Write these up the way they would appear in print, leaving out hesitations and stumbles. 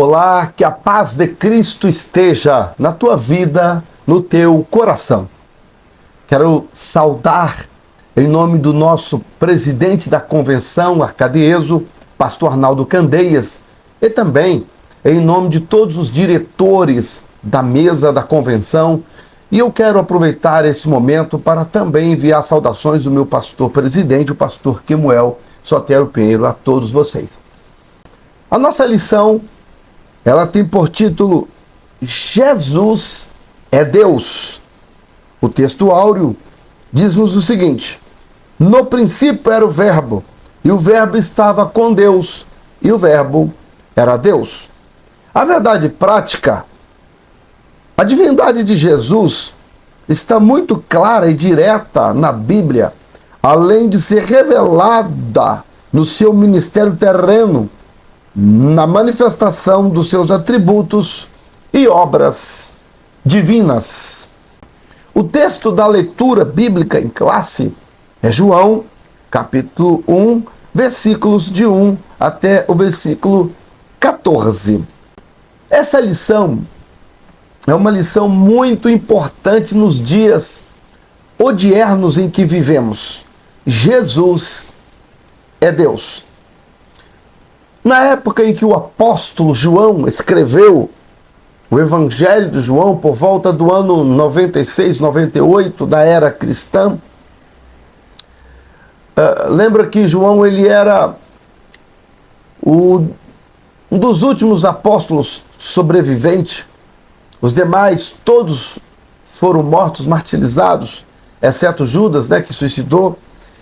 Olá, que a paz de Cristo esteja na tua vida, no teu coração. Quero saudar em nome do nosso presidente da convenção, Arcadieso, pastor Arnaldo Candeias, e também em nome de todos os diretores da mesa da convenção. E eu quero aproveitar esse momento para também enviar saudações do meu pastor presidente, o pastor Kemuel Sotero Pinheiro, a todos vocês. A nossa lição, ela tem por título Jesus é Deus. O texto áureo diz-nos o seguinte: no princípio era o verbo, e o verbo estava com Deus, e o verbo era Deus. A verdade prática, a divindade de Jesus está muito clara e direta na Bíblia, além de ser revelada no seu ministério terreno, na manifestação dos seus atributos e obras divinas. O texto da leitura bíblica em classe é João, capítulo 1, versículos de 1 até o versículo 14. Essa lição é uma lição muito importante nos dias odiernos em que vivemos. Jesus é Deus. Na época em que o apóstolo João escreveu o Evangelho de João, por volta do ano 96, 98 da era cristã, lembra que João ele era um dos últimos apóstolos sobreviventes. Os demais, todos foram mortos, martirizados, exceto Judas, que suicidou.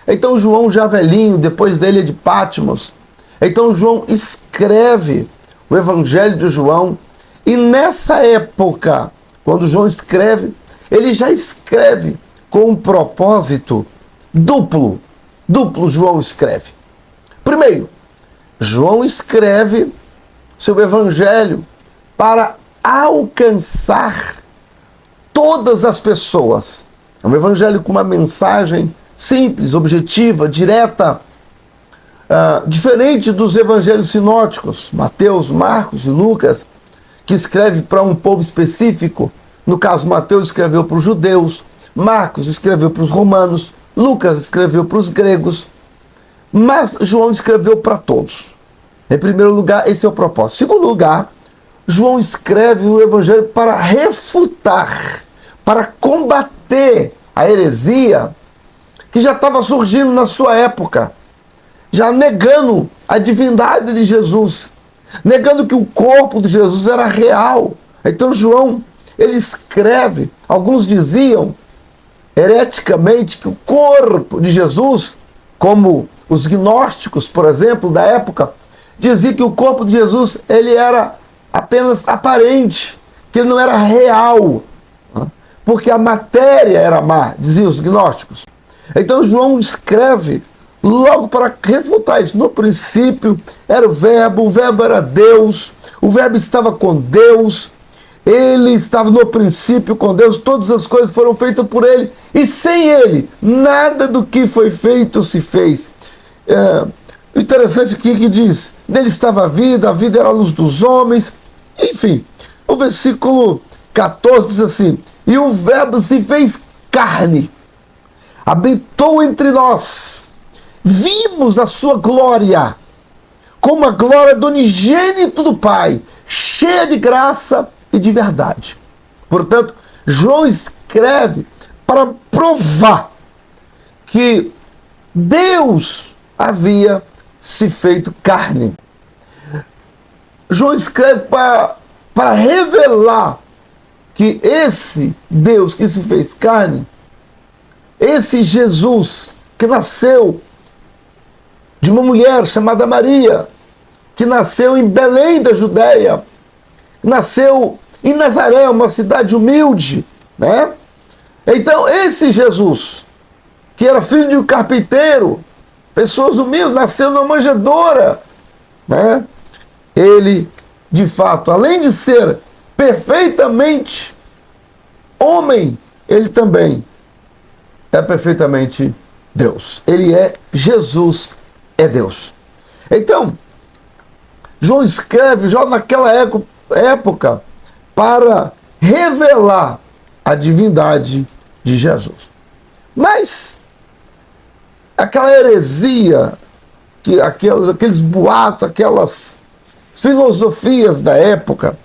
Então João, já velhinho, depois dele é de Patmos. Então João escreve o Evangelho de João, e nessa época, quando João escreve, ele já escreve com um propósito duplo. Duplo João escreve. Primeiro, João escreve seu Evangelho para alcançar todas as pessoas. É um evangelho com uma mensagem simples, objetiva, direta, diferente dos evangelhos sinóticos, Mateus, Marcos e Lucas, que escreve para um povo específico. No caso, Mateus escreveu para os judeus, Marcos escreveu para os romanos, Lucas escreveu para os gregos, mas João escreveu para todos. Em primeiro lugar, esse é o propósito. Em segundo lugar, João escreve o Evangelho para refutar, para combater a heresia que já estava surgindo na sua época, já negando a divindade de Jesus, negando que o corpo de Jesus era real. Então João, ele escreve, alguns diziam hereticamente que o corpo de Jesus, como os gnósticos, por exemplo, da época, diziam que o corpo de Jesus ele era apenas aparente, que ele não era real, porque a matéria era má, diziam os gnósticos. Então João escreve logo para refutar isso. No princípio era o verbo era Deus, o verbo estava com Deus, ele estava no princípio com Deus, todas as coisas foram feitas por ele, e sem ele, nada do que foi feito se fez. O interessante aqui que diz, nele estava a vida era a luz dos homens. Enfim, o versículo 14 diz assim: e o verbo se fez carne, habitou entre nós, vimos a sua glória, como a glória do unigênito do Pai, cheia de graça e de verdade. Portanto, João escreve para provar que Deus havia se feito carne. João escreve para revelar que esse Deus que se fez carne, esse Jesus que nasceu de uma mulher chamada Maria, que nasceu em Belém da Judéia, nasceu em Nazaré, uma cidade humilde, Então esse Jesus, que era filho de um carpinteiro, pessoas humildes, nasceu numa manjedoura, Ele, de fato, além de ser perfeitamente homem, ele também é perfeitamente Deus. Ele é Jesus, é Deus. Então, João escreve já naquela época para revelar a divindade de Jesus. Mas aquela heresia, aqueles boatos, aquelas filosofias da época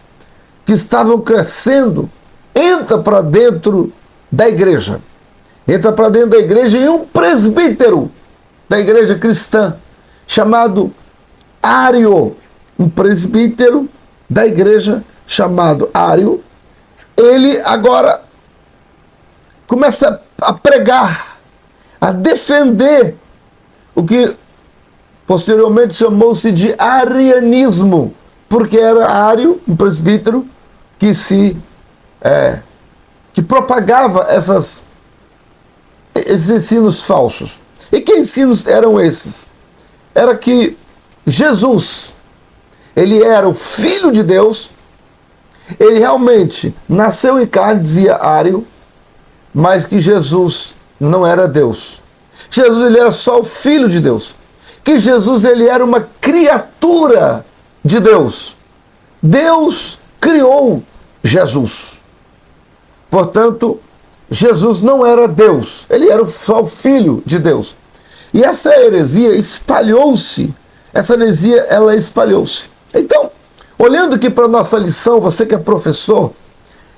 que estavam crescendo, entra para dentro da igreja. Entra para dentro da igreja e um presbítero da igreja cristã, chamado Ário, um presbítero da igreja chamado Ário, ele agora começa a pregar, a defender o que posteriormente chamou-se de arianismo, porque era Ário, um presbítero, que propagava esses ensinos falsos. E que ensinos eram esses? Era que Jesus, ele era o Filho de Deus, ele realmente nasceu em carne, dizia Ário, mas que Jesus não era Deus. Jesus, ele era só o Filho de Deus. Que Jesus, ele era uma criatura de Deus. Deus criou Jesus. Portanto, Jesus não era Deus, ele era só o Filho de Deus. E essa heresia espalhou-se, ela espalhou-se. Então, olhando aqui para a nossa lição, você que é professor,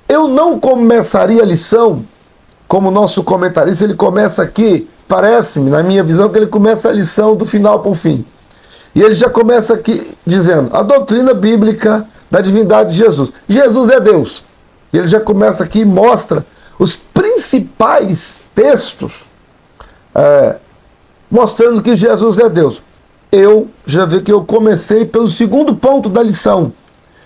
eu não começaria a lição como o nosso comentarista, ele começa aqui, parece-me, na minha visão, que ele começa a lição do final para o fim. E ele já começa aqui dizendo, a doutrina bíblica da divindade de Jesus. Jesus é Deus. E ele já começa aqui e mostra os principais textos mostrando que Jesus é Deus. Eu já vi que eu comecei pelo segundo ponto da lição.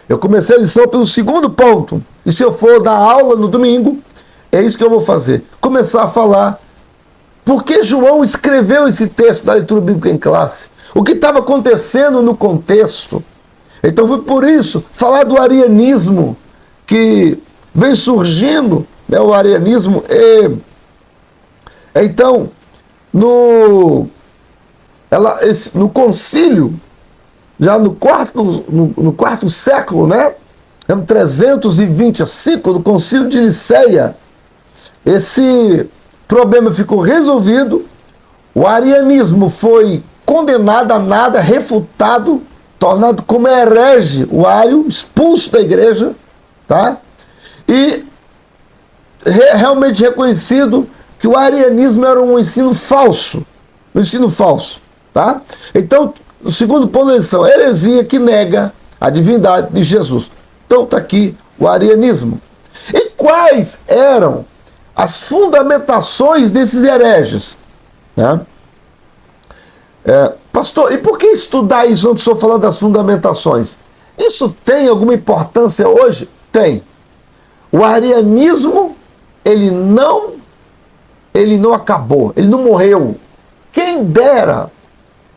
Eu comecei a lição pelo segundo ponto. E se eu for dar aula no domingo, é isso que eu vou fazer. Começar a falar por que João escreveu esse texto da leitura bíblica em classe. O que estava acontecendo no contexto. Então foi por isso, falar do arianismo que vem surgindo, né, o arianismo. Então, no concílio, já no quarto século, né, ano 325, no concílio de Niceia, esse problema ficou resolvido, o arianismo foi condenado a nada, refutado, tornado como herege, o Ário, expulso da igreja, tá? E realmente reconhecido que o arianismo era um ensino falso, tá? Então, o segundo ponto da lição, heresia que nega a divindade de Jesus. Então está aqui o arianismo. E quais eram as fundamentações desses hereges? Né? Pastor, e por que estudar isso onde estou falando das fundamentações? Isso tem alguma importância hoje? Tem. O arianismo, ele não acabou, ele não morreu. Quem dera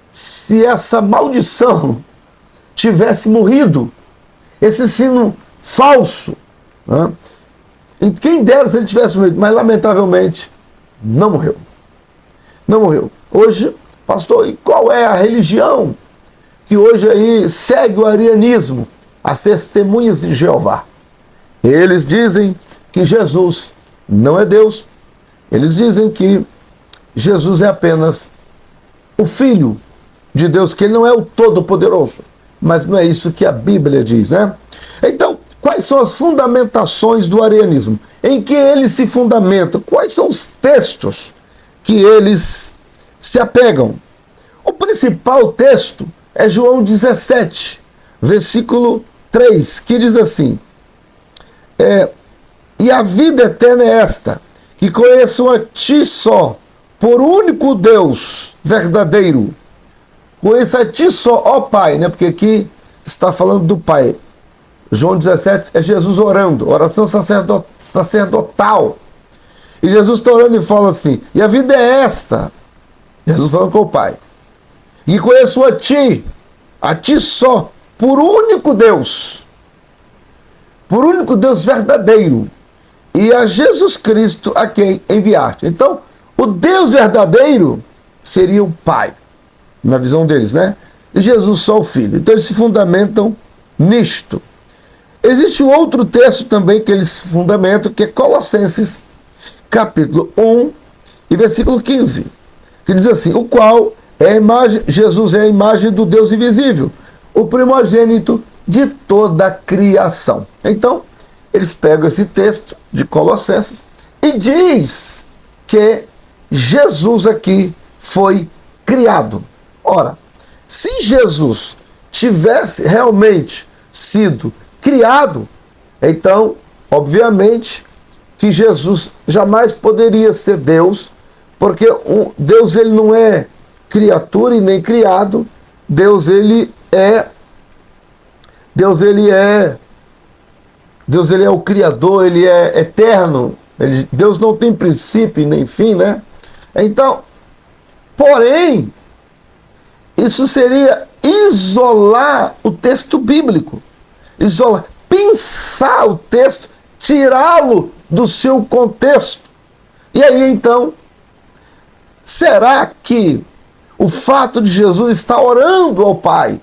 se essa maldição tivesse morrido, esse ensino falso, né? Quem dera se ele tivesse morrido, mas lamentavelmente não morreu. Não morreu. Hoje, pastor, e qual é a religião que hoje aí segue o arianismo? As Testemunhas de Jeová. Eles dizem que Jesus não é Deus. Eles dizem que Jesus é apenas o Filho de Deus, que ele não é o Todo-Poderoso. Mas não é isso que a Bíblia diz, né? Então, quais são as fundamentações do arianismo? Em que eles se fundamentam? Quais são os textos que eles se apegam? O principal texto é João 17, versículo 3, que diz assim, e a vida eterna é esta, que conheçam a ti só, por único Deus verdadeiro. Conheça a ti só, ó Pai, né? Porque aqui está falando do Pai. João 17 é Jesus orando, oração sacerdotal. E Jesus está orando e fala assim, e a vida é esta, Jesus falando com o Pai, e conheço a ti só, por único Deus verdadeiro, e a Jesus Cristo a quem enviaste. Então, o Deus verdadeiro seria o Pai, na visão deles, né? e Jesus só o Filho. Então eles se fundamentam nisto. Existe um outro texto também que eles se fundamentam, que é Colossenses, capítulo 1 e versículo 15, que diz assim: o qual é a imagem, Jesus é a imagem do Deus invisível, o primogênito de toda a criação. Então, eles pegam esse texto de Colossenses e diz que Jesus aqui foi criado. Ora, se Jesus tivesse realmente sido criado, então, obviamente, que Jesus jamais poderia ser Deus, porque Deus ele não é criatura e nem criado. Deus ele é o Criador, ele é eterno. Deus não tem princípio nem fim, né? Então, porém, isso seria isolar o texto bíblico, pensar o texto, tirá-lo do seu contexto. E aí, então, será que o fato de Jesus estar orando ao Pai,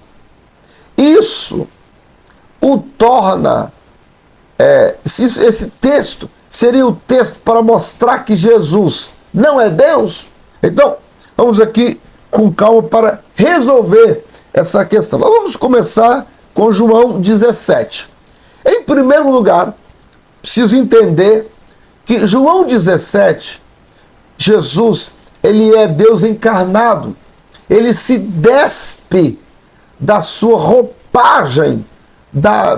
isso o torna, esse texto seria o texto para mostrar que Jesus não é Deus? Então, vamos aqui com calma para resolver essa questão. Nós vamos começar com João 17. Em primeiro lugar, preciso entender que João 17, Jesus, ele é Deus encarnado. Ele se despe da sua roupagem da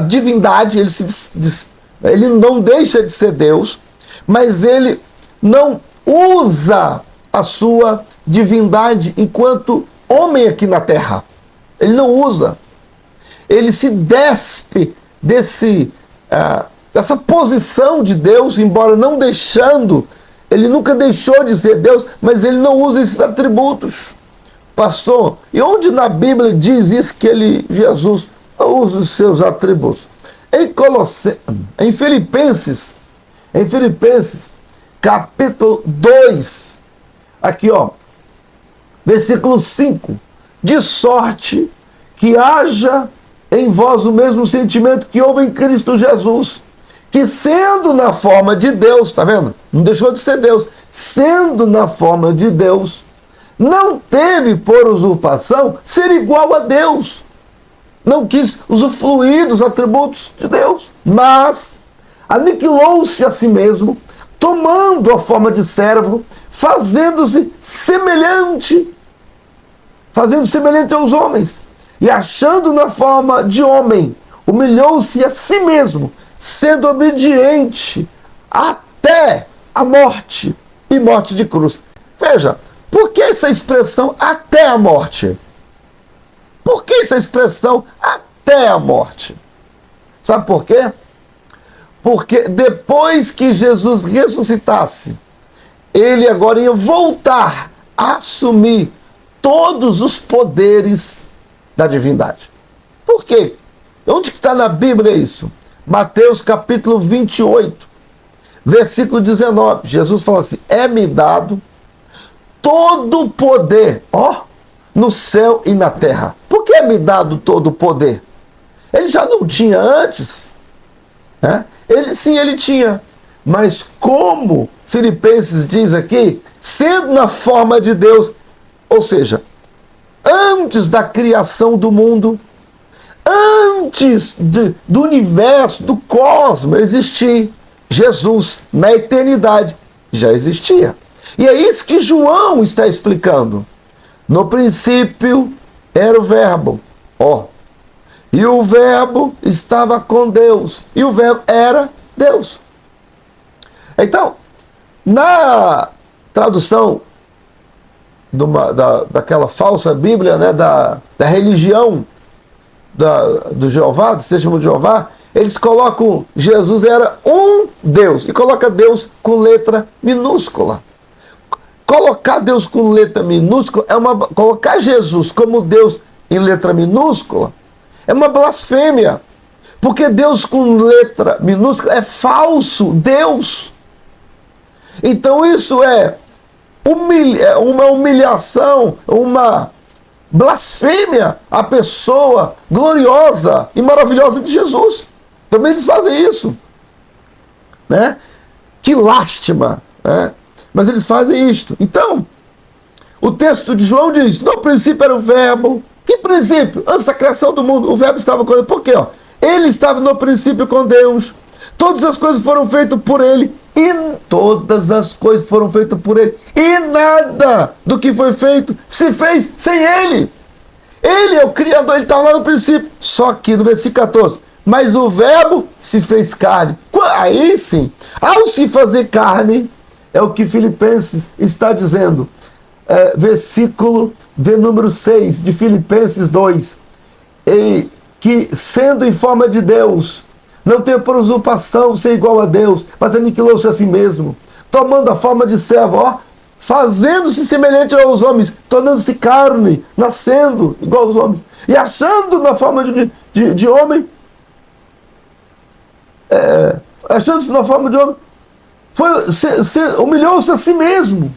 divindade, ele não deixa de ser Deus, mas ele não usa a sua divindade enquanto homem aqui na terra. Ele não usa. Ele se despe dessa posição de Deus, embora não deixando, ele nunca deixou de ser Deus, mas ele não usa esses atributos. Pastor, e onde na Bíblia diz isso, que Jesus não usa os seus atributos? Em Filipenses, capítulo 2, aqui ó, versículo 5, de sorte que haja em vós o mesmo sentimento que houve em Cristo Jesus, que sendo na forma de Deus, tá vendo? Não deixou de ser Deus, sendo na forma de Deus, não teve por usurpação ser igual a Deus. Não quis usufruir dos atributos de Deus, mas aniquilou-se a si mesmo, tomando a forma de servo, fazendo-se semelhante aos homens, e achando na forma de homem, humilhou-se a si mesmo, sendo obediente até a morte, e morte de cruz. Veja, por que essa expressão até a morte? Por que essa expressão até a morte? Sabe por quê? Porque depois que Jesus ressuscitasse, ele agora ia voltar a assumir todos os poderes da divindade. Por quê? Onde que está na Bíblia isso? Mateus capítulo 28, versículo 19. Jesus fala assim: é-me dado todo o poder, no céu e na terra. Por que é-me dado todo o poder? Ele já não tinha antes? Ele tinha. Mas como Filipenses diz aqui, sendo na forma de Deus, ou seja, antes da criação do mundo, antes do universo, do cosmos existir, Jesus, na eternidade, já existia. E é isso que João está explicando. No princípio era o Verbo, e o Verbo estava com Deus, e o Verbo era Deus. Então, na tradução daquela falsa Bíblia, né, da religião do Jeová, do Testemunho de Jeová, eles colocam Jesus era um Deus, e coloca Deus com letra minúscula. Colocar Deus com letra minúscula colocar Jesus como Deus em letra minúscula é uma blasfêmia, porque Deus com letra minúscula é falso Deus. Então isso é uma humilhação, uma blasfêmia à pessoa gloriosa e maravilhosa de Jesus. Também eles fazem isso, né? Que lástima, né? Mas eles fazem isto. Então, o texto de João diz: no princípio era o verbo. Que princípio? Antes da criação do mundo, o verbo estava com Deus. Por quê? Ele estava no princípio com Deus. Todas as coisas foram feitas por ele. E nada do que foi feito se fez sem ele. Ele é o Criador, ele estava lá no princípio. Só que no versículo 14, mas o verbo se fez carne. Aí sim, ao se fazer carne, é o que Filipenses está dizendo. Versículo de número 6 de Filipenses 2. E que sendo em forma de Deus, não tem por usurpação ser igual a Deus, mas aniquilou-se a si mesmo, tomando a forma de servo, fazendo-se semelhante aos homens, tornando-se carne, nascendo igual aos homens, e achando na forma de homem, achando-se na forma de homem, humilhou-se a si mesmo,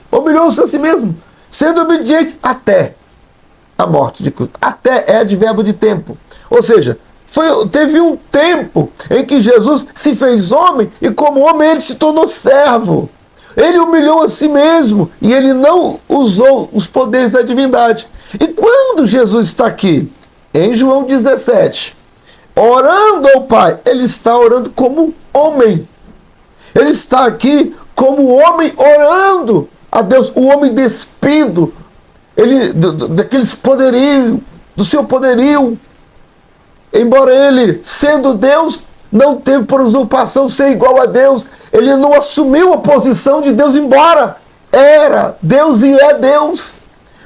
sendo obediente até a morte de cruz. Até é advérbio de tempo. Ou seja, teve um tempo em que Jesus se fez homem e como homem ele se tornou servo. Ele humilhou a si mesmo e ele não usou os poderes da divindade. E quando Jesus está aqui, em João 17, orando ao Pai, ele está orando como homem. Ele está aqui como homem orando a Deus, o homem despido, daqueles poderio, do seu poderio. Embora ele, sendo Deus, não teve por usurpação ser igual a Deus. Ele não assumiu a posição de Deus, embora era Deus e é Deus.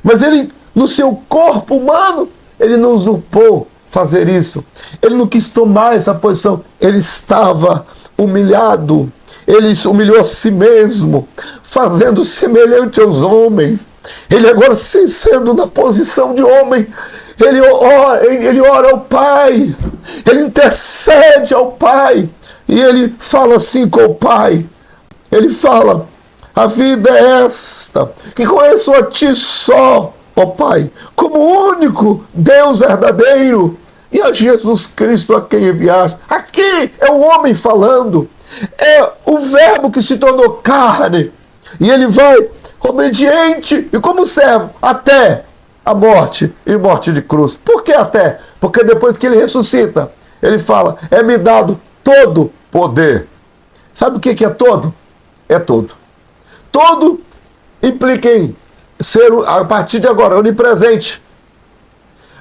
Mas ele, no seu corpo humano, ele não usurpou fazer isso. Ele não quis tomar essa posição. Ele estava humilhado. Ele humilhou a si mesmo, fazendo semelhante aos homens. Ele agora, sendo na posição de homem, ele ora ao Pai, ele intercede ao Pai, e ele fala assim com o Pai. Ele fala: a vida é esta, que conheço a Ti só, ó Pai, como único Deus verdadeiro, e a Jesus Cristo a quem enviaste. Aqui é o homem falando. É o verbo que se tornou carne. E ele vai obediente e como servo até a morte e morte de cruz. Por que até? Porque depois que ele ressuscita, ele fala: é-me dado todo poder. Sabe o que é todo? É todo. Todo implica em ser, a partir de agora, onipresente.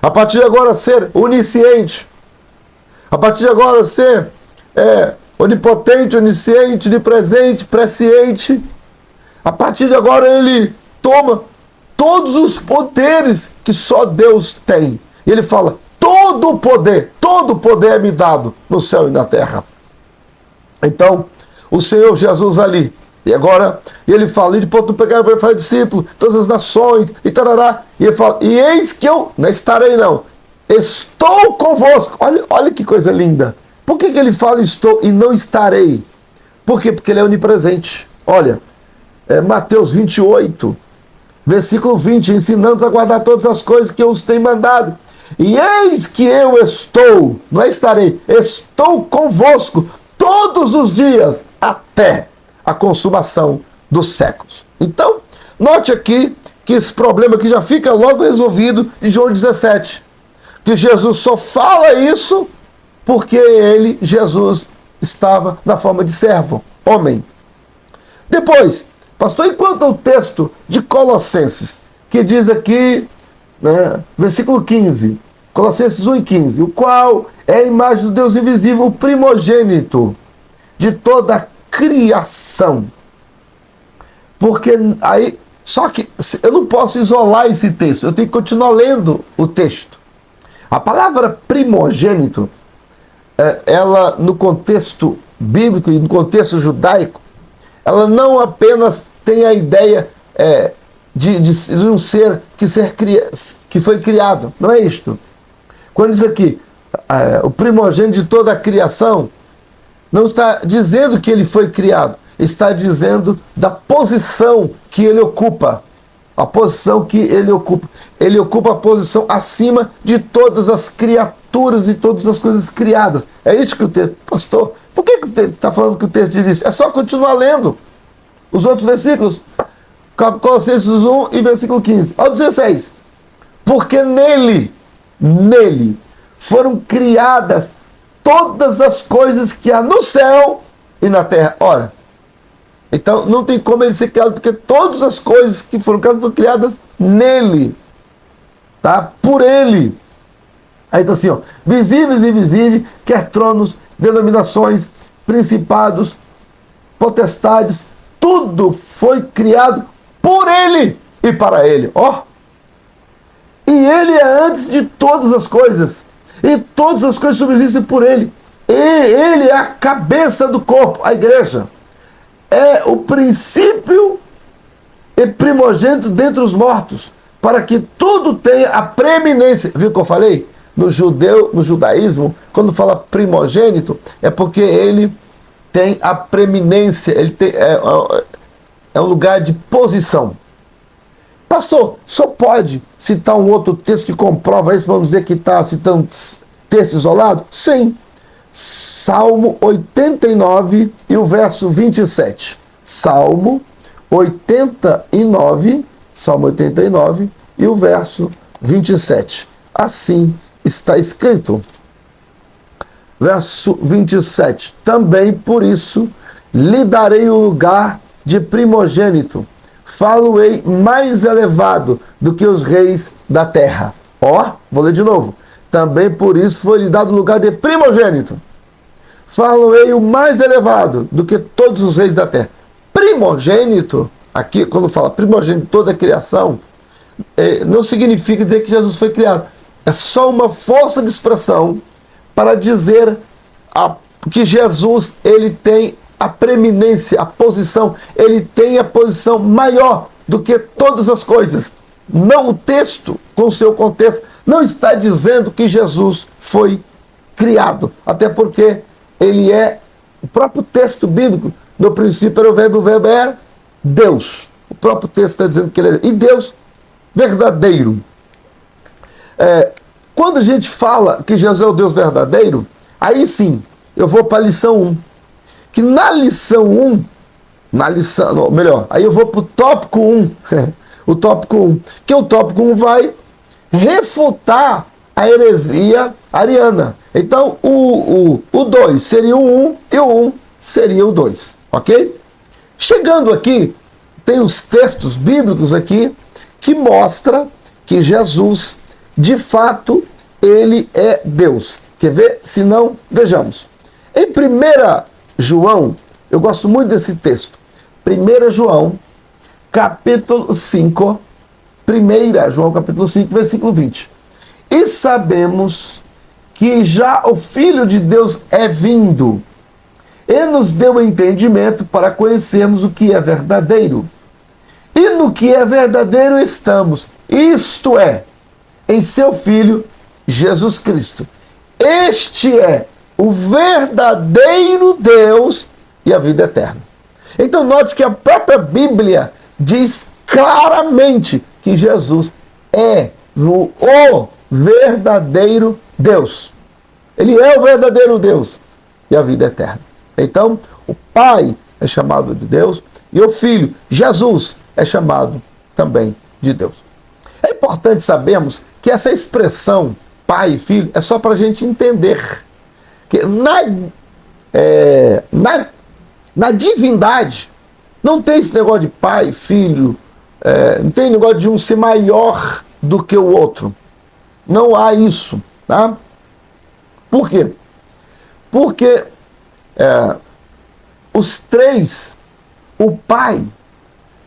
A partir de agora, ser onisciente. A partir de agora, ser onipotente, onisciente, onipresente, presciente. A partir de agora ele toma todos os poderes que só Deus tem. E ele fala: todo o poder é me dado no céu e na terra. Então, o Senhor Jesus ali, e agora ele fala, e depois tu pegar e vai fazer discípulo, todas as nações, e tarará, e ele fala: e eis que eu, não estarei não, estou convosco. Olha que coisa linda. Por que ele fala estou e não estarei? Por quê? Porque ele é onipresente. Olha, Mateus 28, versículo 20, ensinando a guardar todas as coisas que eu os tenho mandado. E eis que eu estou, não é estarei, estou convosco todos os dias, até a consumação dos séculos. Então, note aqui que esse problema aqui já fica logo resolvido em João 17. Que Jesus só fala isso porque ele, Jesus, estava na forma de servo, homem. Depois, pastor, enquanto o texto de Colossenses, que diz aqui, né, versículo 15, Colossenses 1:15, o qual é a imagem do Deus invisível, o primogênito de toda a criação. Porque aí, só que eu não posso isolar esse texto, eu tenho que continuar lendo o texto. A palavra primogênito, ela no contexto bíblico e no contexto judaico, ela não apenas tem a ideia de um ser que foi criado, não é isto. Quando diz aqui, o primogênito de toda a criação, não está dizendo que ele foi criado, está dizendo da posição que ele ocupa. A posição que ele ocupa. Ele ocupa a posição acima de todas as criaturas e todas as coisas criadas. É isso que o texto... Pastor, por que o texto está falando que o texto diz isso? É só continuar lendo os outros versículos. Colossenses 1 e versículo 15. Ao 16. Porque nele foram criadas todas as coisas que há no céu e na terra. Ora, então não tem como ele ser criado, porque todas as coisas que foram criadas nele, tá? Por ele. Aí está assim, ó, visíveis e invisíveis, quer tronos, denominações, principados, potestades, tudo foi criado por ele e para ele. Ó. E ele é antes de todas as coisas. E todas as coisas subsistem por ele. E ele é a cabeça do corpo, a igreja. É o princípio e primogênito dentre os mortos, para que tudo tenha a preeminência. Viu o que eu falei? No judaísmo, quando fala primogênito, é porque ele tem a preeminência, ele tem, é um lugar de posição. Pastor, só pode citar um outro texto que comprova isso, vamos dizer que está citando texto isolado? Sim. Salmo 89 e o verso 27. Salmo 89 e o verso 27. Assim está escrito. Verso 27. Também por isso lhe darei o lugar de primogênito. Falo-ei mais elevado do que os reis da terra. Ó, vou ler de novo. Também por isso foi-lhe dado o lugar de primogênito. Falo-ei o mais elevado do que todos os reis da terra. Primogênito, aqui quando fala primogênito de toda a criação, não significa dizer que Jesus foi criado. É só uma força de expressão para dizer que Jesus ele tem a preeminência, a posição, ele tem a posição maior do que todas as coisas. Não, o texto, com seu contexto, não está dizendo que Jesus foi criado, até porque ele é, o próprio texto bíblico, no princípio era o verbo era Deus. O próprio texto está dizendo que ele é, e Deus verdadeiro. Quando a gente fala que Jesus é o Deus verdadeiro, aí sim, eu vou para a lição 1. Que na lição 1, aí eu vou para o tópico 1, o tópico 1, que o tópico 1 vai refutar a heresia ariana. Então, o 2 seria o 1 e o 1 seria o 2, ok? Chegando aqui, tem os textos bíblicos aqui que mostram que Jesus, de fato, ele é Deus. Quer ver? Se não, vejamos. Em 1 João, eu gosto muito desse texto. 1 João, capítulo 5, 1 João, capítulo 5, versículo 20. E sabemos que já o Filho de Deus é vindo e nos deu entendimento para conhecermos o que é verdadeiro. E no que é verdadeiro estamos, isto é, em seu Filho Jesus Cristo. Este é o verdadeiro Deus e a vida eterna. Então note que a própria Bíblia diz claramente que Jesus é o verdadeiro Deus. Ele é o verdadeiro Deus e a vida eterna. Então, o Pai é chamado de Deus e o Filho, Jesus, é chamado também de Deus. É importante sabermos que essa expressão Pai e Filho é só para a gente entender que na divindade não tem esse negócio de Pai, Filho, não tem negócio de um ser maior do que o outro. Não há isso, tá? Por quê? Porque os três, o Pai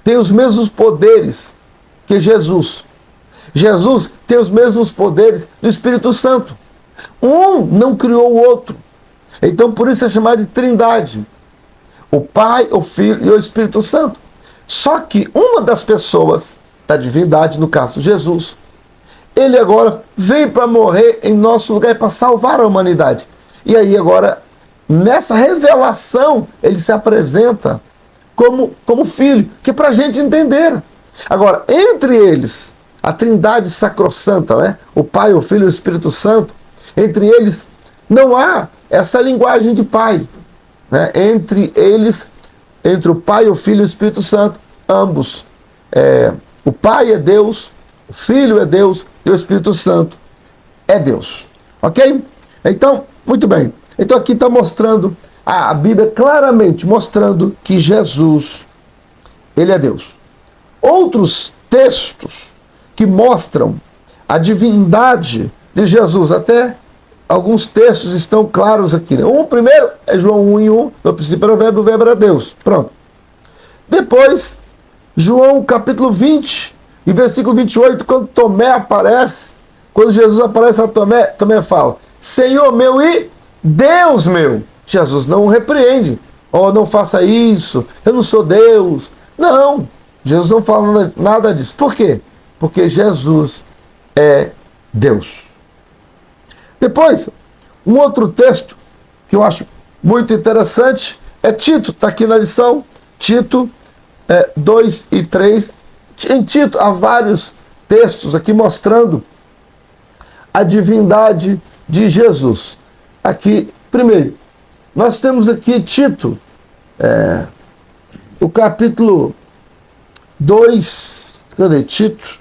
tem os mesmos poderes que Jesus. Jesus tem os mesmos poderes do Espírito Santo. Um não criou o outro. Então, por isso é chamado de Trindade. O Pai, o Filho e o Espírito Santo. Só que uma das pessoas da divindade, no caso Jesus, ele agora veio para morrer em nosso lugar para salvar a humanidade. E aí agora, nessa revelação, ele se apresenta como filho, que é para a gente entender. Agora, entre eles, a Trindade sacrossanta, né? O Pai, o Filho e o Espírito Santo, entre eles não há essa linguagem de Pai, né? Entre eles, entre o Pai, o Filho e o Espírito Santo, ambos. O Pai é Deus, o Filho é Deus e o Espírito Santo é Deus. Ok? Então, muito bem. Então aqui está mostrando, a Bíblia claramente mostrando que Jesus, ele é Deus. Outros textos que mostram a divindade de Jesus, até alguns textos estão claros aqui. Né? O primeiro é João 1:1, no princípio era o verbo era Deus. Pronto. Depois, João capítulo 20, e versículo 28, quando Tomé aparece, quando Jesus aparece a Tomé, Tomé fala, Senhor meu e Deus meu. Jesus não o repreende. Oh, não faça isso, eu não sou Deus. Não, Jesus não fala nada disso. Por quê? Porque Jesus é Deus. Depois, um outro texto que eu acho muito interessante é Tito, está aqui na lição, Tito 2 e 3. Em Tito há vários textos aqui mostrando a divindade de Jesus. Aqui, primeiro, nós temos aqui Tito, o capítulo 2, cadê? Tito,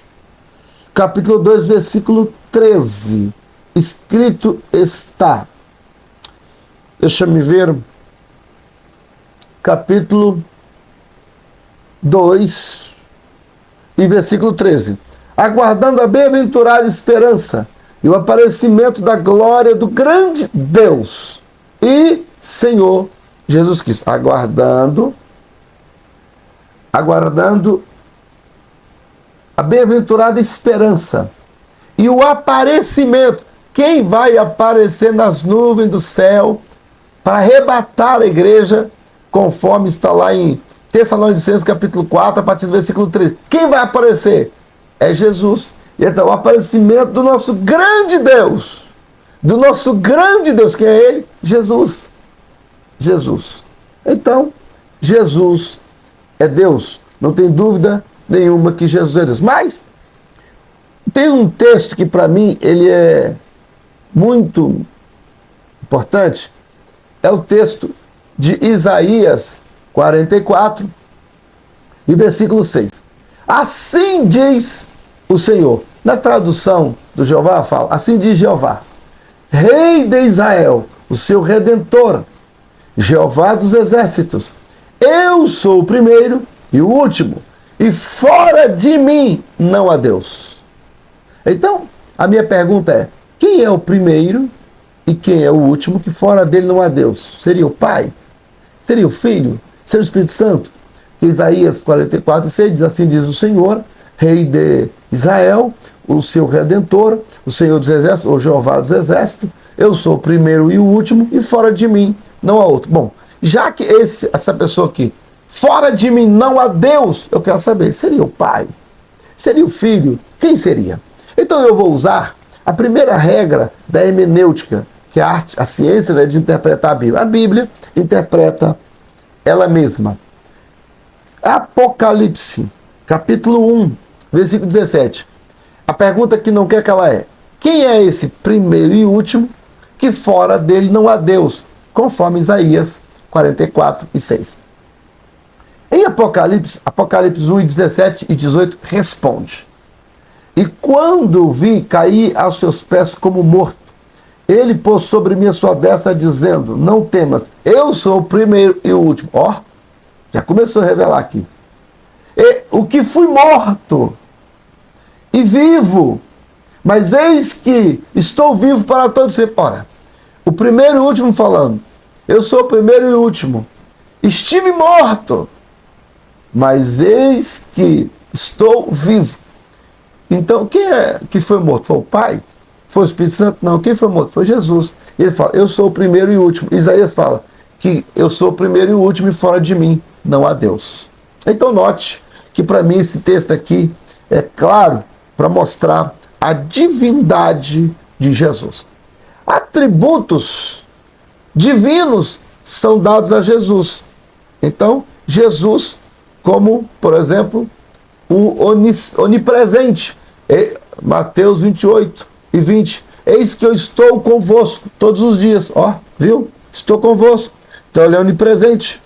capítulo 2, versículo 13. Escrito está. Deixa-me ver. Capítulo 2 e versículo 13. Aguardando a bem-aventurada esperança e o aparecimento da glória do grande Deus e Senhor Jesus Cristo. Aguardando a bem-aventurada esperança e o aparecimento. Quem vai aparecer nas nuvens do céu para arrebatar a igreja, conforme está lá em Tessalonicenses capítulo 4, a partir do versículo 13. Quem vai aparecer? É Jesus. E então, o aparecimento do nosso grande Deus. Do nosso grande Deus. Quem é ele? Jesus. Jesus. Então, Jesus é Deus. Não tem dúvida nenhuma que Jesus é Deus. Mas, tem um texto que para mim, ele é muito importante. É o texto de Isaías 44 e versículo 6. Assim diz o Senhor. Na tradução do Jeová fala, assim diz Jeová, Rei de Israel, o seu Redentor, Jeová dos exércitos, eu sou o primeiro e o último, e fora de mim não há Deus. Então, a minha pergunta é, quem é o primeiro e quem é o último, que fora dele não há Deus? Seria o Pai? Seria o Filho? Seria o Espírito Santo? Que Isaías 44, 6 diz, assim diz o Senhor, Rei de Israel, o seu Redentor, o Senhor dos Exércitos, ou Jeová dos Exércitos, eu sou o primeiro e o último, e fora de mim não há outro. Bom, já que essa pessoa aqui, fora de mim não há Deus, eu quero saber, seria o Pai? Seria o Filho? Quem seria? Então eu vou usar a primeira regra da hermenêutica, que é a ciência, né, de interpretar a Bíblia. A Bíblia interpreta ela mesma. Apocalipse, capítulo 1, versículo 17. A pergunta que não quer calar é, quem é esse primeiro e último que fora dele não há Deus? Conforme Isaías 44 e 6. Em Apocalipse 1, 17 e 18, responde. E quando vi cair aos seus pés como morto, ele pôs sobre mim a sua destra, dizendo, não temas, eu sou o primeiro e o último. Ó, já começou a revelar aqui. E o que fui morto e vivo, mas eis que estou vivo para todos sempre. Ora, o primeiro e o último falando, eu sou o primeiro e o último. Estive morto, mas eis que estou vivo. Então, quem é que foi morto? Foi o Pai? Foi o Espírito Santo? Não, quem foi morto? Foi Jesus. E ele fala, eu sou o primeiro e o último. Isaías fala que eu sou o primeiro e o último e fora de mim não há Deus. Então note que para mim esse texto aqui é claro para mostrar a divindade de Jesus. Atributos divinos são dados a Jesus. Então, Jesus, como, por exemplo, o onipresente. Mateus 28:20. Eis que eu estou convosco todos os dias. Ó, viu? Estou convosco. Então ele é onipresente.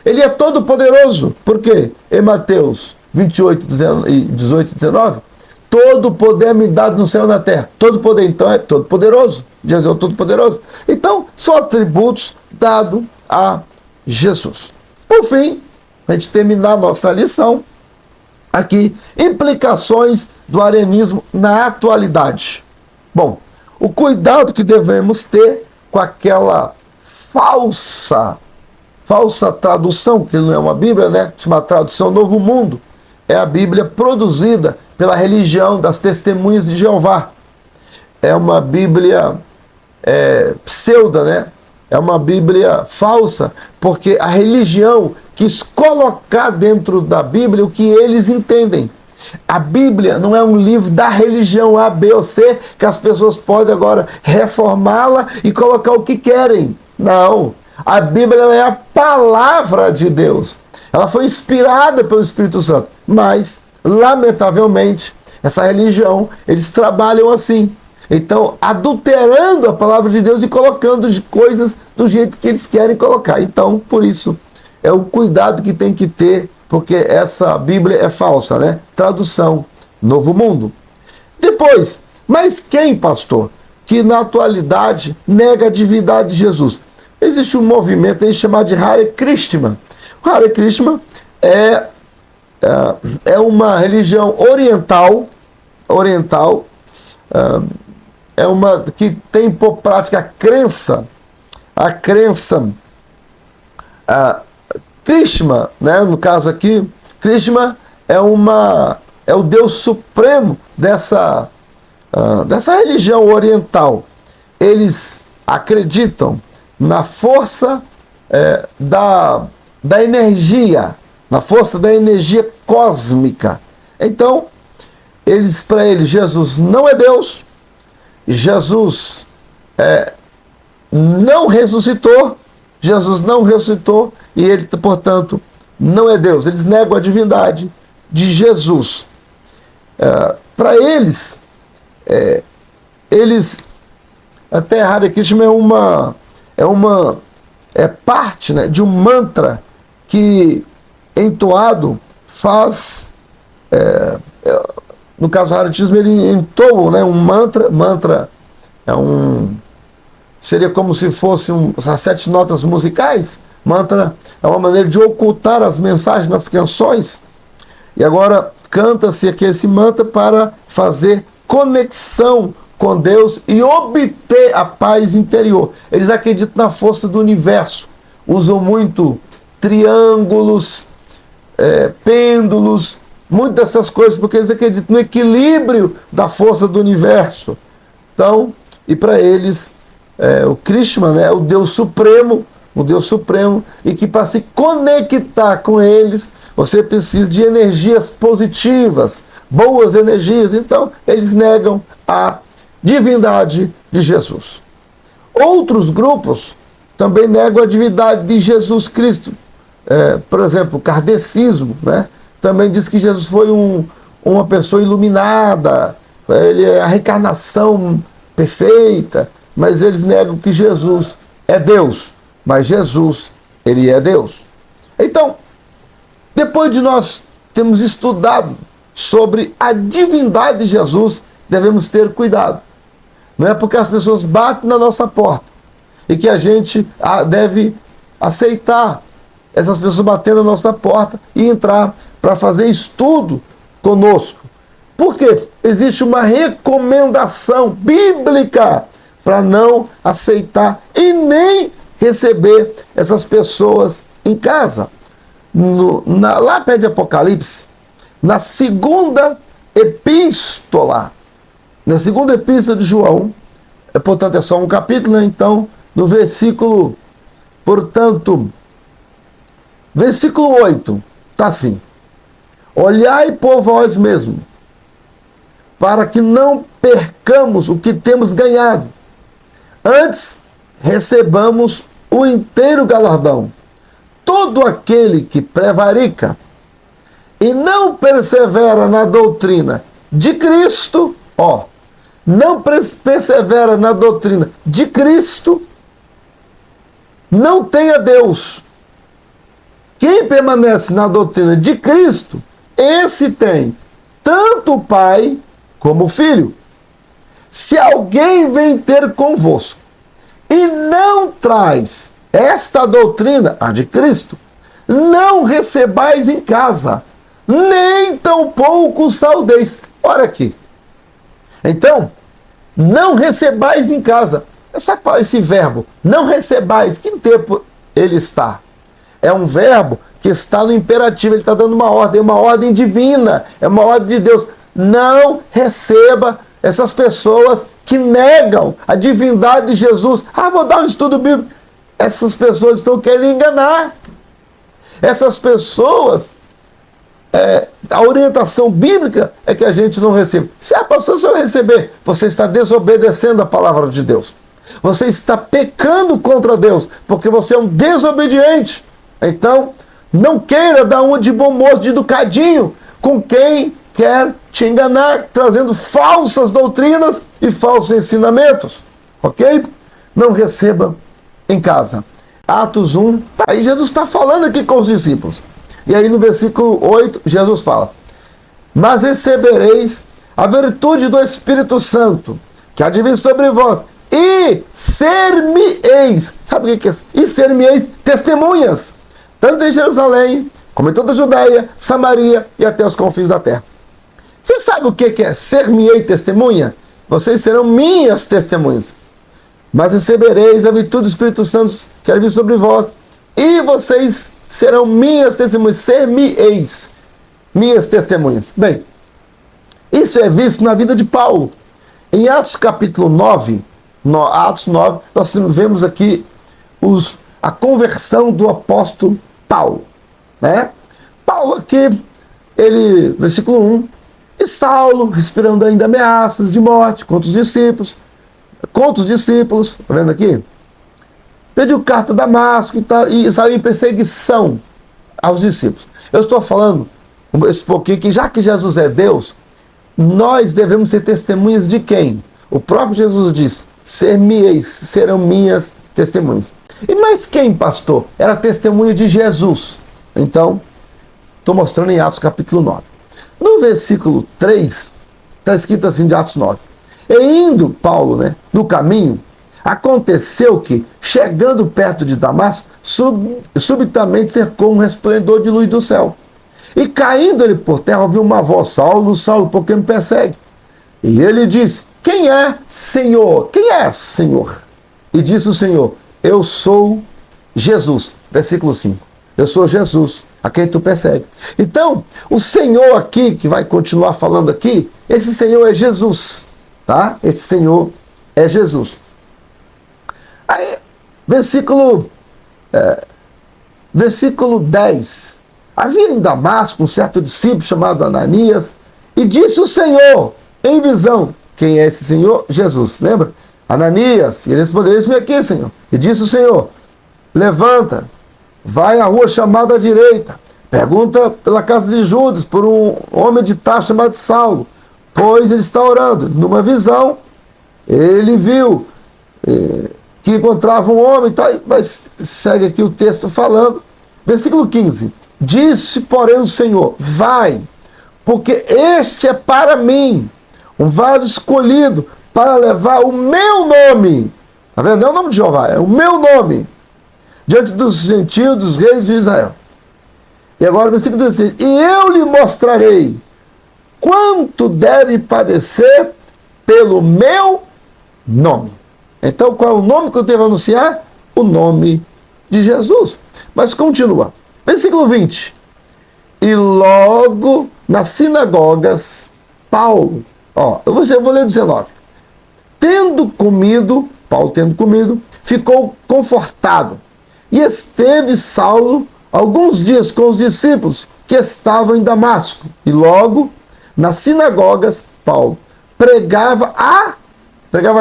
Ele é todo poderoso. Por quê? Em Mateus 28, 18 e 19, todo poder me dado no céu e na terra. Todo poder, então, é todo poderoso. Jesus é o todo poderoso. Então, são atributos dados a Jesus. Por fim, a gente terminar a nossa lição aqui, implicações do arianismo na atualidade. Bom, o cuidado que devemos ter com aquela falsa tradução, que não é uma Bíblia, né? Chama tradução Novo Mundo. É a Bíblia produzida pela religião das Testemunhas de Jeová. É uma Bíblia pseuda, né? É uma Bíblia falsa, porque a religião quis colocar dentro da Bíblia o que eles entendem. A Bíblia não é um livro da religião A, B ou C, que as pessoas podem agora reformá-la e colocar o que querem. Não. A Bíblia é a palavra de Deus. Ela foi inspirada pelo Espírito Santo. Mas, lamentavelmente, essa religião, eles trabalham assim. Então, adulterando a palavra de Deus e colocando coisas do jeito que eles querem colocar. Então, por isso, é o cuidado que tem que ter, porque essa Bíblia é falsa, né? Tradução, Novo Mundo. Depois, mas quem, pastor, que na atualidade nega a divindade de Jesus? Existe um movimento aí chamado de Hare Krishna. O Hare Krishna é uma religião oriental, é uma que tem por prática a crença Krishna, né? No caso aqui, Krishna é o Deus supremo dessa religião oriental. Eles acreditam na força da energia, na força da energia cósmica. Então, para eles, Jesus não é Deus, Jesus não ressuscitou, e ele, portanto, não é Deus. Eles negam a divindade de Jesus. Para eles, até Hare Krishna é parte, né, de um mantra que, entoado, faz... no caso do Hare Krishna, ele entoa, né, um mantra seria como se fosse as 7 notas musicais. Mantra é uma maneira de ocultar as mensagens nas canções. E agora canta-se aqui esse mantra para fazer conexão com Deus e obter a paz interior. Eles acreditam na força do universo. Usam muito triângulos, pêndulos, muitas dessas coisas, porque eles acreditam no equilíbrio da força do universo. Então, e para eles, o Krishna, né, é o Deus Supremo, e que para se conectar com eles, você precisa de energias positivas, boas energias. Então, eles negam a divindade de Jesus. Outros grupos também negam a divindade de Jesus Cristo. Por exemplo, o kardecismo, né, também diz que Jesus foi uma pessoa iluminada, ele é a reencarnação perfeita, mas eles negam que Jesus é Deus. Mas Jesus, ele é Deus. Então, depois de nós termos estudado sobre a divindade de Jesus, devemos ter cuidado. Não é porque as pessoas batem na nossa porta e que a gente deve aceitar essas pessoas batendo na nossa porta e entrar para fazer estudo conosco. Porque existe uma recomendação bíblica para não aceitar e nem receber essas pessoas em casa. Lá perto de Apocalipse, na segunda epístola de João, portanto é só um capítulo, né? Então, no versículo 8, está assim: olhai por vós mesmos, para que não percamos o que temos ganhado, antes recebamos o inteiro galardão. Todo aquele que prevarica e não persevera na doutrina de Cristo, não persevera na doutrina de Cristo, não tem a Deus. Quem permanece na doutrina de Cristo, esse tem tanto o Pai como o Filho. Se alguém vem ter convosco e não traz esta doutrina, a de Cristo, não recebais em casa, nem tampouco saudeis. Olha aqui. Então, não recebais em casa. Esse verbo, não recebais, que tempo ele está? É um verbo que está no imperativo, ele está dando uma ordem divina, é uma ordem de Deus. Não receba essas pessoas que negam a divindade de Jesus. Vou dar um estudo bíblico. Essas pessoas estão querendo enganar. Essas pessoas, a orientação bíblica é que a gente não recebe. Se eu receber, você está desobedecendo a palavra de Deus. Você está pecando contra Deus, porque você é um desobediente. Então, não queira dar uma de bom moço, de educadinho, com quem quer te enganar, trazendo falsas doutrinas e falsos ensinamentos. Ok? Não receba em casa. Atos 1, aí Jesus está falando aqui com os discípulos. E aí no versículo 8, Jesus fala: mas recebereis a virtude do Espírito Santo, que há de vir sobre vós, e ser-me-eis. Sabe o que é isso? E ser-me-eis testemunhas, tanto em Jerusalém, como em toda a Judéia, Samaria e até os confins da terra. Você sabe o que é ser-me-eis testemunha? Vocês serão minhas testemunhas. Mas recebereis a virtude do Espírito Santo que há de vir sobre vós, e vocês serão minhas testemunhas, ser-me-eis, minhas testemunhas. Bem, isso é visto na vida de Paulo. Em Atos capítulo 9, Atos 9, nós vemos aqui a conversão do apóstolo Paulo. Né? Paulo aqui, versículo 1, e Saulo, respirando ainda ameaças de morte contra os discípulos, tá vendo aqui? Pediu carta a Damasco e saiu em perseguição aos discípulos. Eu estou falando esse pouquinho que, já que Jesus é Deus, nós devemos ser testemunhas de quem? O próprio Jesus diz: ser-me-eis, serão minhas testemunhas. E mais quem, pastor? Era testemunha de Jesus. Então, estou mostrando em Atos capítulo 9. No versículo 3, está escrito assim de Atos 9. E indo Paulo, no caminho, aconteceu que, chegando perto de Damasco, subitamente cercou um resplendor de luz do céu. E caindo ele por terra, ouviu uma voz: Saulo, Saulo, por que me persegue? E ele disse: quem é, Senhor? Quem é, Senhor? E disse o Senhor: eu sou Jesus. Versículo 5. Eu sou Jesus, a quem tu persegue. Então, o Senhor aqui, que vai continuar falando aqui, esse Senhor é Jesus. Tá? Esse Senhor é Jesus. Aí, versículo 10. Havia em Damasco um certo discípulo chamado Ananias, e disse o Senhor em visão: quem é esse Senhor? Jesus. Lembra? Ananias. E ele respondeu: eis-me aqui, Senhor. E disse o Senhor: levanta, vai à rua chamada à direita, pergunta pela casa de Judas por um homem de Tarso chamado Saulo, pois ele está orando. Numa visão, ele viu que encontrava um homem, mas segue aqui o texto falando. Versículo 15. Disse, porém, o Senhor: vai, porque este é para mim um vaso escolhido para levar o meu nome. Está vendo? Não é o nome de Jeová, é o meu nome, diante dos gentios, dos reis de Israel. E agora o versículo 16. E eu lhe mostrarei quanto deve padecer pelo meu nome. Então, qual é o nome que eu devo anunciar? O nome de Jesus. Mas continua. Versículo 20. E logo nas sinagogas, Paulo, eu vou ler o 19. Paulo tendo comido, ficou confortado. E esteve Saulo alguns dias com os discípulos que estavam em Damasco. E logo, nas sinagogas, Paulo pregava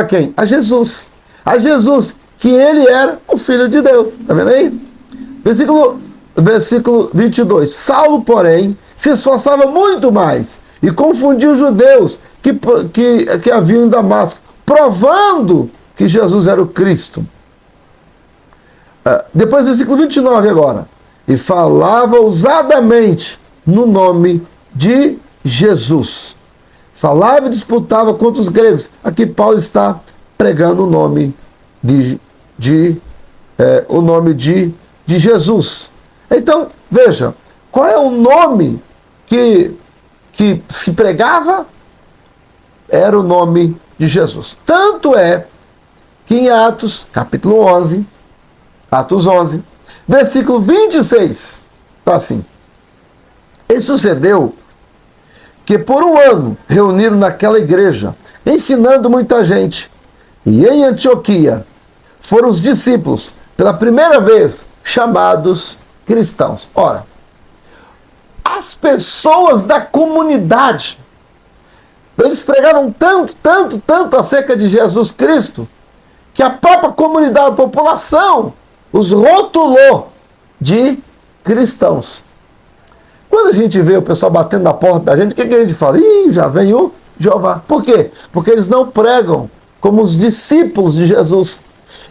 quem? A Jesus. A Jesus, que ele era o Filho de Deus. Está vendo aí? Versículo 22. Saulo, porém, se esforçava muito mais e confundia os judeus que haviam em Damasco, provando que Jesus era o Cristo. Depois do versículo 29 agora. E falava ousadamente no nome de Jesus. Falava e disputava contra os gregos. Aqui Paulo está pregando o nome de Jesus. Então, veja, qual é o nome que se pregava? Era o nome de Jesus. Tanto é que em Atos, capítulo 11, Atos 11, versículo 26, está assim. E sucedeu que por um ano reuniram naquela igreja, ensinando muita gente. E em Antioquia foram os discípulos, pela primeira vez, chamados cristãos. Ora, as pessoas da comunidade, eles pregaram tanto acerca de Jesus Cristo, que a própria comunidade, a população, os rotulou de cristãos. Quando a gente vê o pessoal batendo na porta da gente, o que a gente fala? Ih, já vem o Jeová. Por quê? Porque eles não pregam como os discípulos de Jesus.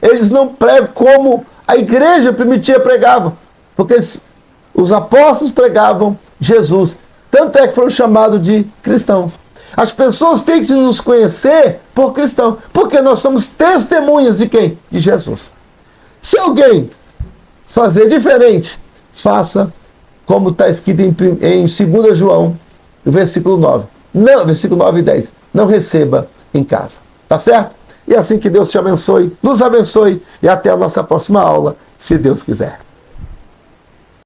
Eles não pregam como a igreja primitiva pregava. Porque os apóstolos pregavam Jesus. Tanto é que foram chamados de cristãos. As pessoas têm que nos conhecer por cristão. Porque nós somos testemunhas de quem? De Jesus. Se alguém fazer diferente, faça como está escrito em 2 João, versículo 9. Não, versículo 9 e 10. Não receba em casa. Tá certo? E assim que Deus te abençoe, nos abençoe e até a nossa próxima aula, se Deus quiser.